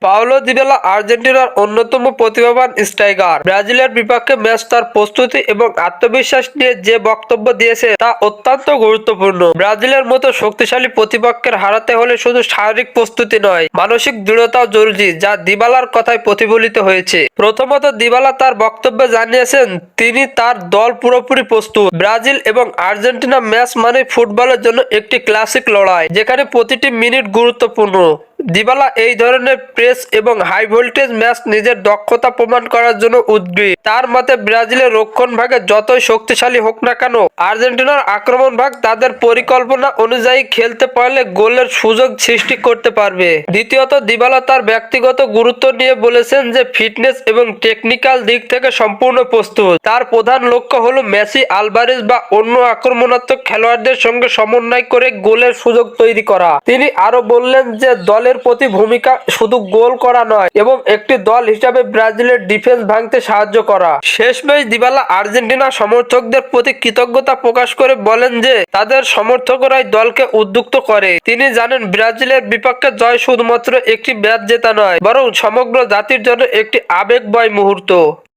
Paulo Dybala আর্জেন্টিনার অন্যতম প্রতিভাবান স্ট্রাইকার। ব্রাজিলের বিপক্ষে ম্যাচ তার প্রস্তুতি এবং আত্মবিশ্বাস নিয়ে যে বক্তব্য দিয়েছে তা অত্যন্ত গুরুত্বপূর্ণ। ব্রাজিলের মতো শক্তিশালী প্রতিপক্ষের হারাতে হলে শুধু শারীরিক প্রস্তুতি নয়, মানসিক দৃঢ়তাও জরুরি, যা দিবালার কথায় প্রতিফলিত হয়েছে। প্রথমত, দিবালা তার বক্তব্যে জানিয়েছেন তিনি তার দল পুরোপুরি প্রস্তুত। ব্রাজিল এবং আর্জেন্টিনা ম্যাচ মানে ফুটবলের জন্য একটি ক্লাসিক লড়াই, যেখানে প্রতিটি মিনিট গুরুত্বপূর্ণ। দিবালা এই ধরনের প্রেস এবং হাই ভোল্টেজ ম্যাচ নিজের দক্ষতা প্রমাণ করার জন্য উদ্গ্রীব। তার মতে ব্রাজিলের রক্ষণ ভাগে যতই শক্তিশালী হোক না কেন, আর্জেন্টিনার আক্রমণ ভাগ তাদের পরিকল্পনা অনুযায়ী খেলতে পারলে গোলের সুযোগ সৃষ্টি করতে পারবে। দ্বিতীয়ত, দিবালা তার ব্যক্তিগত গুরুত্ব নিয়ে বলেছেন যে ফিটনেস এবং টেকনিক্যাল দিক থেকে সম্পূর্ণ প্রস্তুত। তার প্রধান লক্ষ্য হলো মেসি, আলভারেজ বা অন্য আক্রমণাত্মক খেলোয়াড়দের সঙ্গে সমন্বয় করে গোলের সুযোগ তৈরি করা। তিনি আরো বললেন যে দলের প্রতি ভূমিকা শুধু গোল করা নয়, এবং একটি দল হিসাবে ব্রাজিলের ডিফেন্স ভাঙতে সাহায্য করা। শেষমেশ দিবালা আর্জেন্টিনা সমর্থকদের প্রতি কৃতজ্ঞতা প্রকাশ করে বলেন যে তাদের সমর্থকরাই দলকে উদ্বুদ্ধ করে। তিনি জানেন ব্রাজিলের বিপক্ষে জয় শুধুমাত্র একটি ম্যাচ জেতা নয়, বরং সমগ্র জাতির জন্য একটি আবেগময় মুহূর্ত।